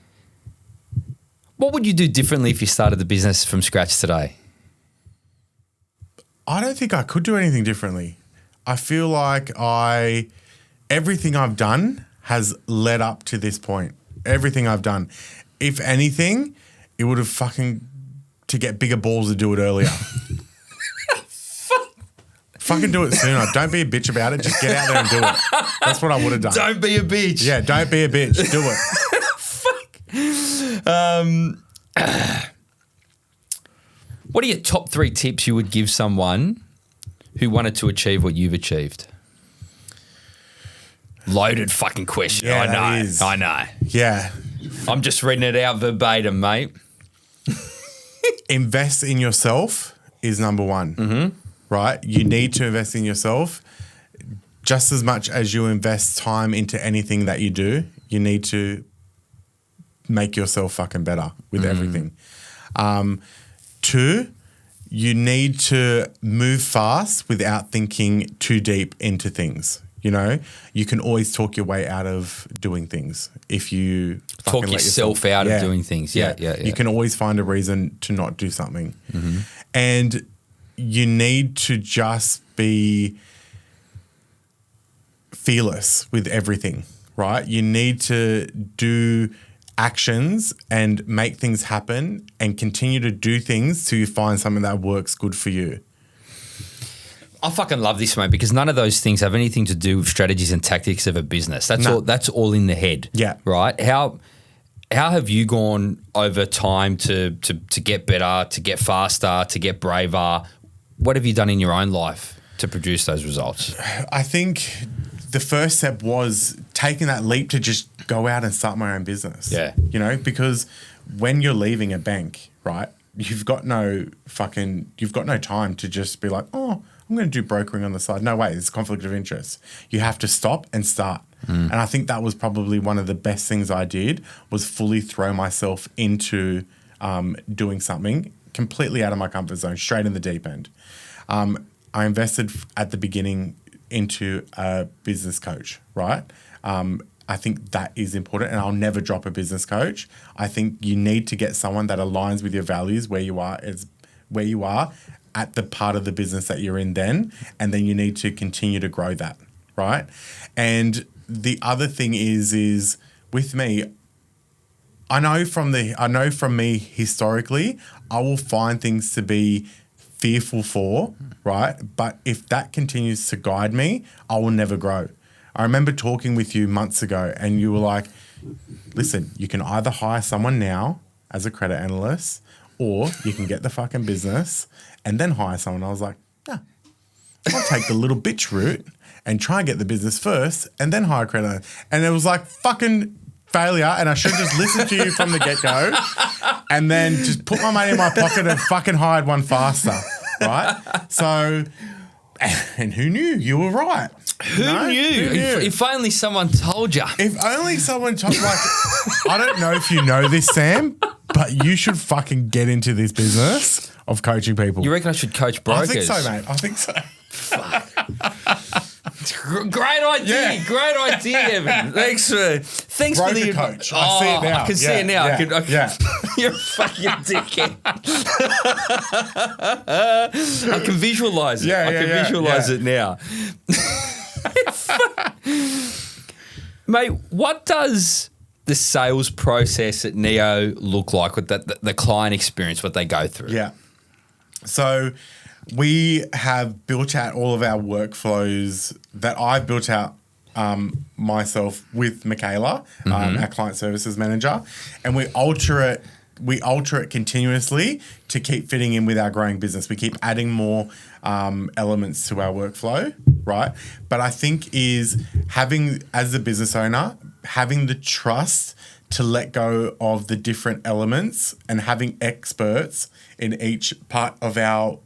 What would you do differently if you started the business from scratch today? I don't think I could do anything differently. I feel like everything I've done has led up to this point. Everything I've done. If anything, it would have to get bigger balls to do it earlier. Fucking do it sooner. Don't be a bitch about it. Just get out there and do it. That's what I would have done. Don't be a bitch. Yeah, don't be a bitch. Do it. What are your top 3 tips you would give someone who wanted to achieve what you've achieved? Loaded fucking question. Yeah, I know. that is. I know. Yeah. I'm just reading it out verbatim, mate. Invest in yourself is number one, right? You need to invest in yourself just as much as you invest time into anything that you do. You need to make yourself fucking better with everything. 2, you need to move fast without thinking too deep into things. You know, you can always talk your way out of doing things if you fucking Talk let yourself out of doing things. Yeah. You can always find a reason to not do something. And you need to just be fearless with everything, right? You need to do actions and make things happen and continue to do things till you find something that works good for you. I fucking love this, mate, because none of those things have anything to do with strategies and tactics of a business. That's all. That's all in the head. Yeah. Right. How have you gone over time to get better, to get faster, to get braver? What have you done in your own life to produce those results? I think the first step was taking that leap to just go out and start my own business. Yeah. You know, because when you're leaving a bank, right, you've got no time to just be like, oh, I'm going to do brokering on the side. No way, it's a conflict of interest. You have to stop and start. And I think that was probably one of the best things I did was fully throw myself into doing something completely out of my comfort zone, straight in the deep end. I invested at the beginning into a business coach, right? I think that is important, and I'll never drop a business coach. I think you need to get someone that aligns with your values where you are at the part of the business that you're in then, and then you need to continue to grow that, right? And the other thing is with me, I know from me historically, I will find things to be fearful for, right? But if that continues to guide me, I will never grow. I remember talking with you months ago and you were like, listen, you can either hire someone now as a credit analyst or you can get the fucking business and then hire someone. I was like, nah, I'll take the little bitch route and try and get the business first and then hire credit analyst. And it was like fucking failure, and I should have just listened to you from the get-go and then just put my money in my pocket and fucking hired one faster, right? So, and who knew? You were right. Who knew? If only someone told you. If only someone told, like, I don't know if you know this, Sam, but you should fucking get into this business of coaching people. You reckon I should coach brokers? I think so, mate. I think so. Fuck. Great idea. Yeah. Great idea, Evan. Thanks for the coach. I see it now. I can see it now. Yeah. You're a fucking dickhead. I can visualize it. I can visualize it now. Mate, what does the sales process at Neo look like with the client experience, what they go through? Yeah. So we have built out all of our workflows that I've built out myself with Michaela, our client services manager, and we alter it continuously to keep fitting in with our growing business. We keep adding more elements to our workflow, right? But I think is having, as a business owner, having the trust to let go of the different elements and having experts in each part of our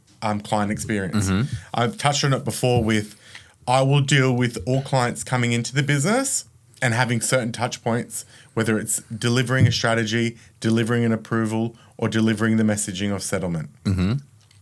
client experience. I've touched on it before with, I will deal with all clients coming into the business and having certain touch points, whether it's delivering a strategy, delivering an approval, or delivering the messaging of settlement.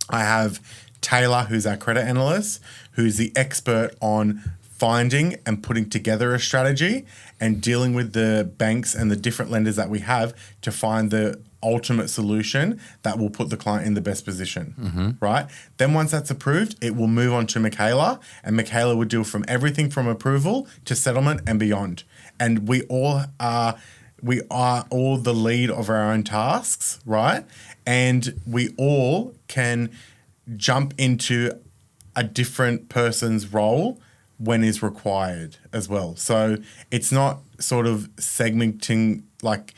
I have Taylor, who's our credit analyst, who's the expert on finding and putting together a strategy and dealing with the banks and the different lenders that we have to find the ultimate solution that will put the client in the best position, right? Then once that's approved, it will move on to Michaela, and Michaela will deal from everything from approval to settlement and beyond. And we are all the lead of our own tasks, right? And we all can jump into a different person's role when is required as well. So it's not sort of segmenting like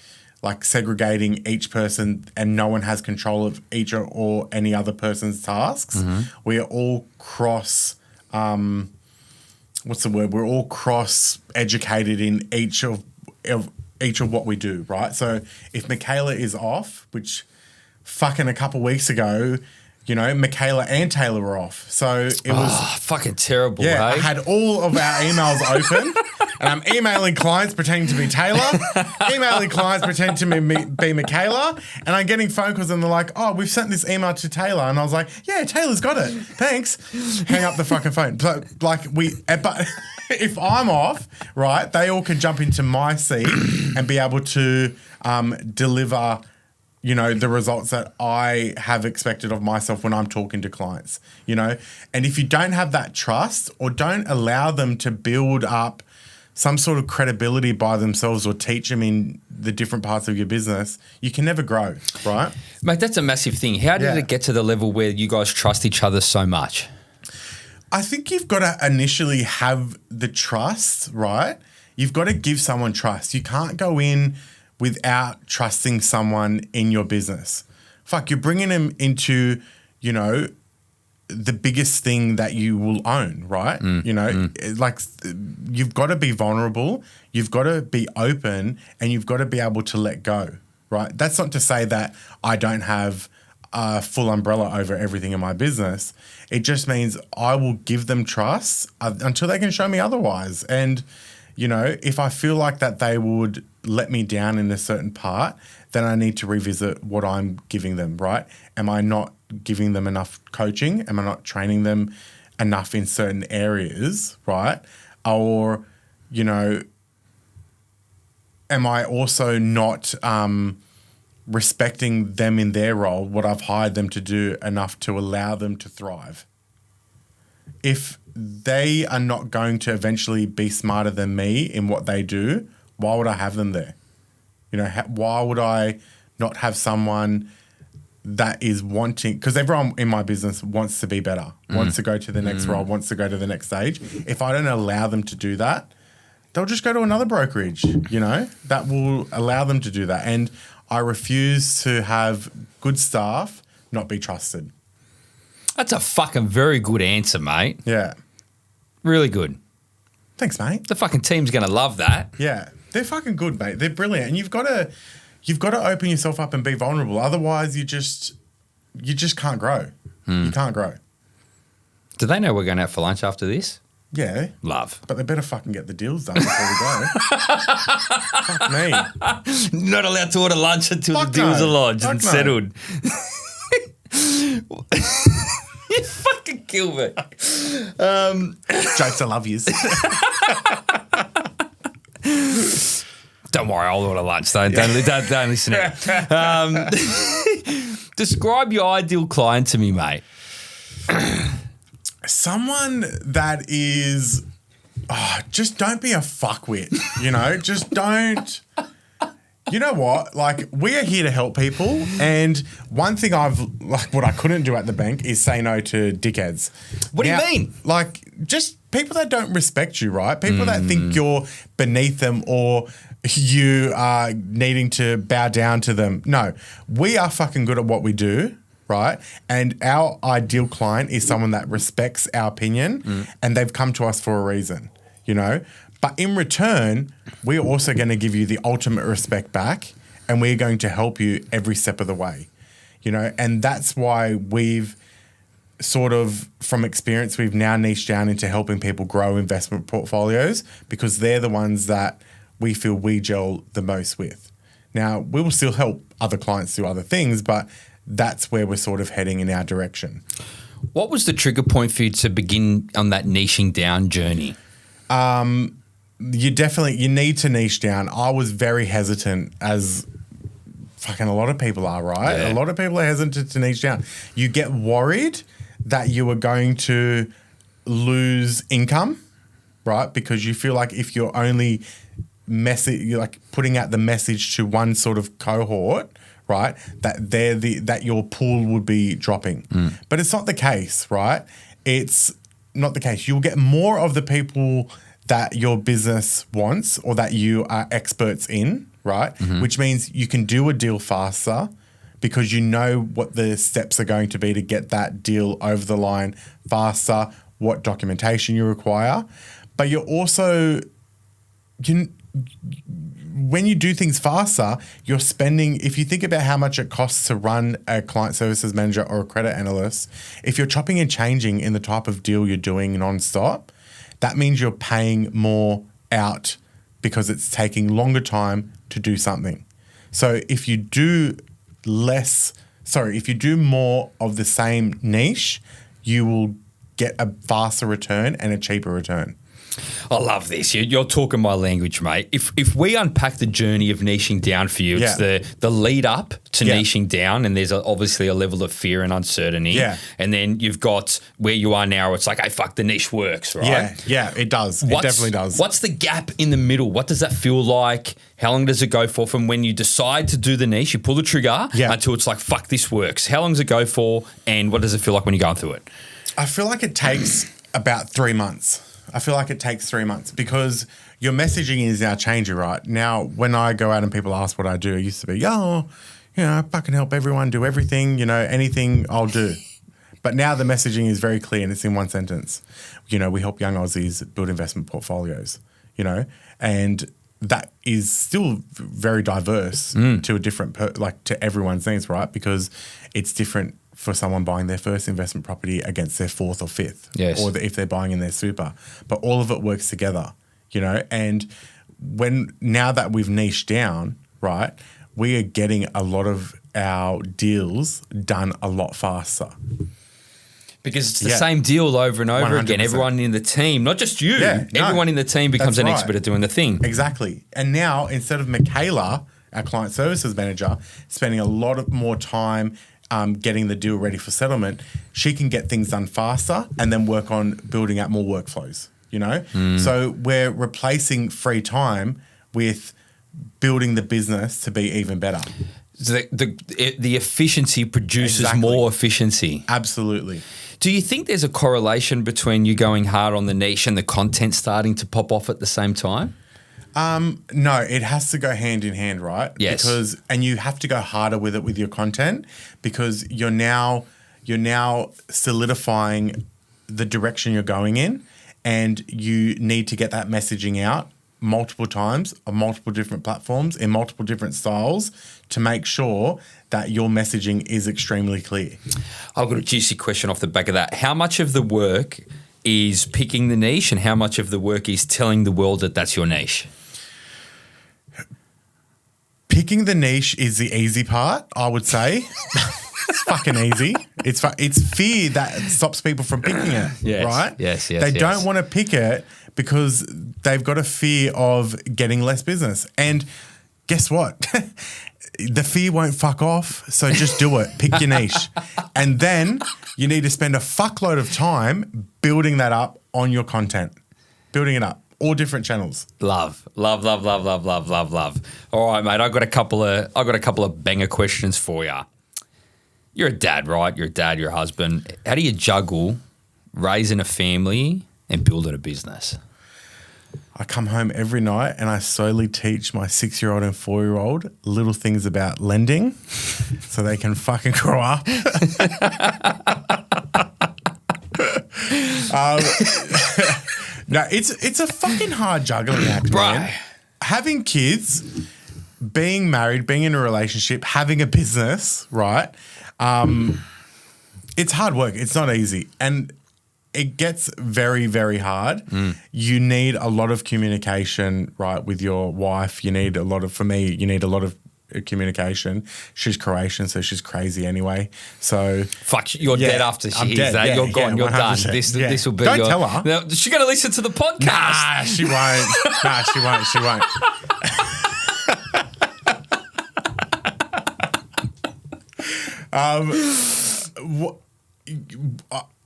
segregating each person and no one has control of each or any other person's tasks. We are all cross we're all cross educated in each of what we do, right? So if Michaela is off, which fucking a couple weeks ago, you know, Michaela and Taylor were off. So it was fucking terrible. Yeah, hey? I had all of our emails open and I'm emailing clients pretending to be Taylor, emailing clients pretending to be Michaela, and I'm getting phone calls and they're like, oh, we've sent this email to Taylor. And I was like, yeah, Taylor's got it. Thanks. Hang up the fucking phone. But if I'm off, right, they all can jump into my seat and be able to deliver, you know, the results that I have expected of myself when I'm talking to clients, you know. And if you don't have that trust or don't allow them to build up some sort of credibility by themselves or teach them in the different parts of your business, you can never grow, right? Mate, that's a massive thing. How did it get to the level where you guys trust each other so much? I think you've got to initially have the trust, right? You've got to give someone trust. You can't go in without trusting someone in your business. Fuck, you're bringing them into, you know, the biggest thing that you will own, right? You know, like you've got to be vulnerable, you've got to be open, and you've got to be able to let go, right? That's not to say that I don't have a full umbrella over everything in my business. It just means I will give them trust until they can show me otherwise. And, you know, if I feel like that they would let me down in a certain part, then I need to revisit what I'm giving them, right? Am I not giving them enough coaching? Am I not training them enough in certain areas, right? Or, you know, am I also not respecting them in their role, what I've hired them to do, enough to allow them to thrive? If they are not going to eventually be smarter than me in what they do, why would I have them there? You know, why would I not have someone that is wanting, because everyone in my business wants to be better, wants to go to the next role, wants to go to the next stage. If I don't allow them to do that, they'll just go to another brokerage, you know, that will allow them to do that. And I refuse to have good staff not be trusted. That's a fucking very good answer, mate. Yeah. Really good. Thanks, mate. The fucking team's going to love that. Yeah. They're fucking good, mate. They're brilliant. And you've got to open yourself up and be vulnerable. Otherwise, you just can't grow. You can't grow. Do they know we're going out for lunch after this? Yeah. Love. But they better fucking get the deals done before we go. Fuck me. Not allowed to order lunch until Fuck the deals no. are lodged Fuck and no. settled. You fucking kill me. Jokes, I love yous. Don't worry, I'll order lunch. Don't listen to it. Describe your ideal client to me, mate. Someone that is, just don't be a fuckwit, you know? Just don't. You know what? Like, we are here to help people. And one thing what I couldn't do at the bank is say no to dickheads. What do you mean? Like, just people that don't respect you, right? People that think you're beneath them or you are needing to bow down to them. No, we are fucking good at what we do, right? And our ideal client is someone that respects our opinion and they've come to us for a reason, you know? But in return, we're also going to give you the ultimate respect back and we're going to help you every step of the way, you know? And that's why we've sort of, from experience, we've now niched down into helping people grow investment portfolios because they're the ones that we feel we gel the most with. Now, we will still help other clients do other things, but that's where we're sort of heading in our direction. What was the trigger point for you to begin on that niching down journey? You need to niche down. I was very hesitant, as fucking a lot of people are, right? Yeah. A lot of people are hesitant to niche down. You get worried that you are going to lose income, right? Because you feel like if you're only you're like putting out the message to one sort of cohort, right? That that your pool would be dropping. But it's not the case, right? it's not the case. You'll get more of the people that your business wants or that you are experts in, right? Which means you can do a deal faster because you know what the steps are going to be to get that deal over the line faster, what documentation you require. But you're also, when you do things faster, you're spending, if you think about how much it costs to run a client services manager or a credit analyst, if you're chopping and changing in the type of deal you're doing nonstop, that means you're paying more out because it's taking longer time to do something. So if you do more of the same niche, you will get a faster return and a cheaper return. I love this. You're talking my language, mate. If we unpack the journey of niching down for you, it's the lead up to niching down, and there's obviously a level of fear and uncertainty. Yeah. And then you've got where you are now. It's like, hey, fuck, the niche works, right? Yeah, it does. It definitely does. What's the gap in the middle? What does that feel like? How long does it go for from when you decide to do the niche, you pull the trigger, until it's like, fuck, this works? How long does it go for, and what does it feel like when you're going through it? I feel like it takes about 3 months. Because your messaging is now changing, right? Now, when I go out and people ask what I do, it used to be, I fucking help everyone do everything, anything I'll do. But now the messaging is very clear and it's in one sentence. We help young Aussies build investment portfolios, and that is still very diverse to a different, to everyone's needs, right? Because it's different for someone buying their first investment property against their fourth or fifth, or if they're buying in their super. But all of it works together, and now that we've niched down, right, we are getting a lot of our deals done a lot faster. Because it's the same deal over and over 100%. Again. Everyone in the team, not just you, everyone in the team becomes an expert at doing the thing. Exactly. And now, instead of Michaela, our client services manager, spending a lot more time getting the deal ready for settlement, she can get things done faster and then work on building out more workflows, So we're replacing free time with building the business to be even better. The efficiency produces more efficiency. Absolutely. Do you think there's a correlation between you going hard on the niche and the content starting to pop off at the same time? No, it has to go hand in hand, right? Yes. And you have to go harder with it with your content because you're now solidifying the direction you're going in, and you need to get that messaging out multiple times on multiple different platforms in multiple different styles to make sure that your messaging is extremely clear. I've got a juicy question off the back of that. How much of the work is picking the niche and how much of the work is telling the world that that's your niche? Picking the niche is the easy part, I would say. It's fucking easy. It's fear that stops people from picking it, right? Yes. They don't want to pick it because they've got a fear of getting less business. And guess what? The fear won't fuck off, so just do it. Pick your niche. And then you need to spend a fuckload of time building that up on your content. Building it up. All different channels. Love. All right, mate. I got a couple of banger questions for you. You're a dad, right? You're a dad, you're a husband. How do you juggle raising a family and building a business? I come home every night and I slowly teach my 6-year-old and 4-year-old little things about lending so they can fucking grow up. No, it's a fucking hard juggling act, man. Having kids, being married, being in a relationship, having a business, right? It's hard work. It's not easy. And it gets very, very hard. You need a lot of communication, right, with your wife. You need a lot of communication. She's Croatian, so she's crazy anyway. So fuck, you're dead after she hears that. You're gone. You're done. This will be. Don't tell her. Now, she's going to listen to the podcast. Nah, she won't. She won't.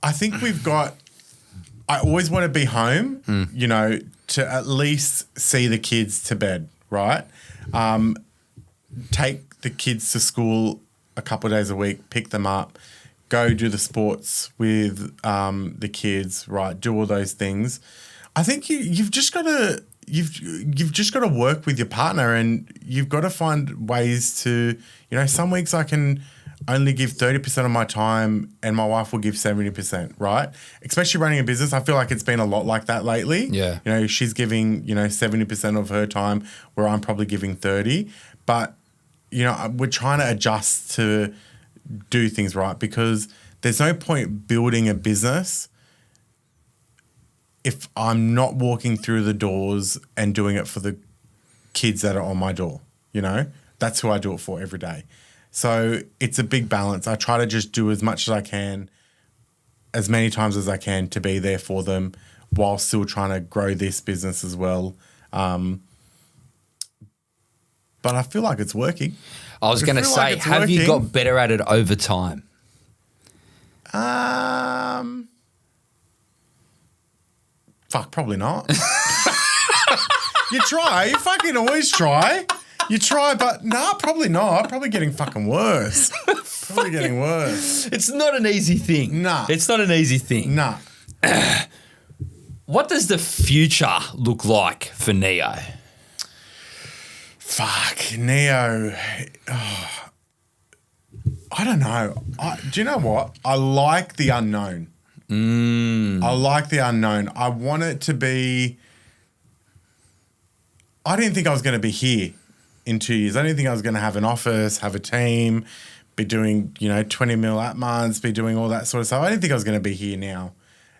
I think we've got. I always want to be home, to at least see the kids to bed, right? Take the kids to school a couple of days a week, pick them up, go do the sports with the kids, right? Do all those things. I think you've just got to work with your partner, and you've got to find ways to, some weeks I can only give 30% of my time and my wife will give 70%, right? Especially running a business. I feel like it's been a lot like that lately. Yeah. She's giving, 70% of her time where I'm probably giving 30. But, we're trying to adjust to do things right, because there's no point building a business if I'm not walking through the doors and doing it for the kids that are on my door. That's who I do it for every day. So it's a big balance. I try to just do as much as I can, as many times as I can, to be there for them while still trying to grow this business as well. But I feel like it's working. I was going to say, have you got better at it over time? Fuck, probably not. You try. You fucking always try. You try, but probably not. Probably getting fucking worse. Probably getting worse. It's not an easy thing. Nah. It's not an easy thing. Nah. What does the future look like for Neo? Fuck, Neo. Oh, I don't know. Do you know what? I like the unknown. I like the unknown. I want it to be... I didn't think I was going to be here in 2 years. I didn't think I was going to have an office, have a team, be doing, 20 mil at months, be doing all that sort of stuff. I didn't think I was going to be here now.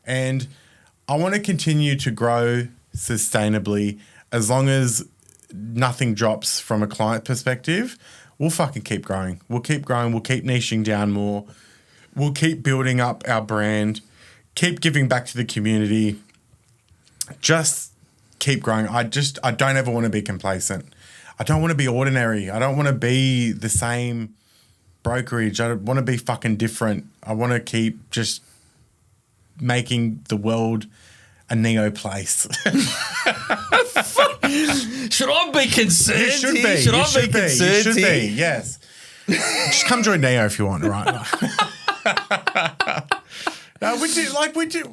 And I want to continue to grow sustainably. As long as nothing drops from a client perspective, we'll fucking keep growing. We'll keep growing. We'll keep niching down more. We'll keep building up our brand, keep giving back to the community. Just keep growing. I don't ever want to be complacent. I don't want to be ordinary. I don't want to be the same brokerage. I want to be fucking different. I want to keep just making the world a Neo place. Should I be concerned? You should be. Should I be concerned? You should be, yes. Just come join Neo if you want, right? No, we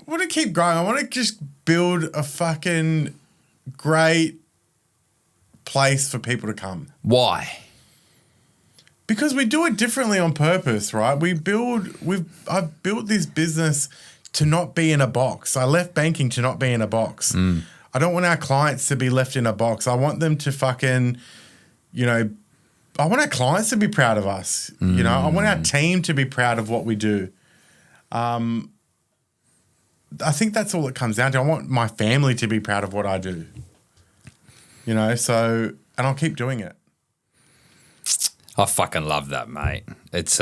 want to keep growing. I want to just build a fucking great place for people to come. Why? Because we do it differently on purpose, right? I've built this business to not be in a box. I left banking to not be in a box. I don't want our clients to be left in a box. I want them to fucking, I want our clients to be proud of us. I want our team to be proud of what we do. I think that's all it comes down to. I want my family to be proud of what I do. And I'll keep doing it. I fucking love that, mate. It's,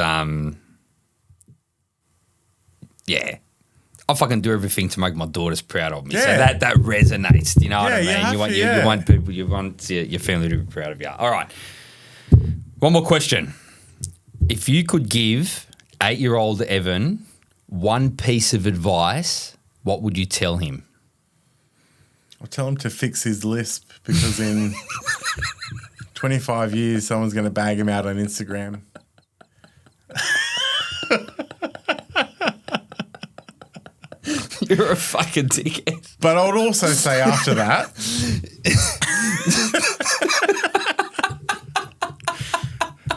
yeah. I fucking do everything to make my daughters proud of me. Yeah. So that resonates. You know what I mean? You want people, you want your family to be proud of you. All right. One more question. If you could give 8-year-old Evan one piece of advice, what would you tell him? I'll tell him to fix his lisp, because in 25 years, someone's going to bag him out on Instagram. You're a fucking dickhead. But I would also say after that,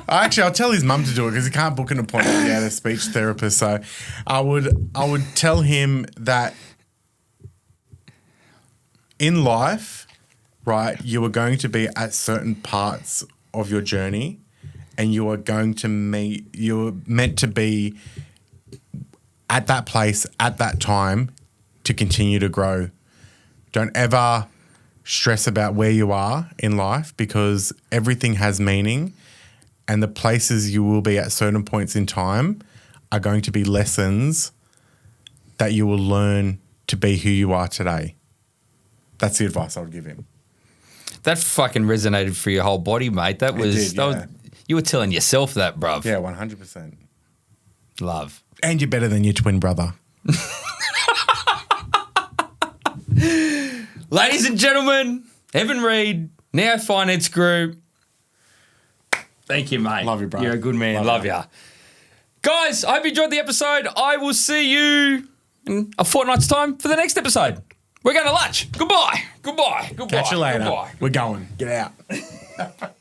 I'll tell his mum to do it, because he can't book an appointment without a speech therapist. So I would tell him that in life, right, you are going to be at certain parts of your journey, and you're meant to be at that place at that time to continue to grow. Don't ever stress about where you are in life, because everything has meaning, and the places you will be at certain points in time are going to be lessons that you will learn to be who you are today. That's the advice I would give him. That fucking resonated for your whole body, mate. That was you were telling yourself that, bruv. Yeah, 100%. Love. And you're better than your twin brother. Ladies and gentlemen, Evan Reid, Neo Finance Group. Thank you, mate. Love you, bro. You're a good man. Love you. Guys, I hope you enjoyed the episode. I will see you in a fortnight's time for the next episode. We're going to lunch. Goodbye. Goodbye. Goodbye. Catch you later. Goodbye. We're going. Get out.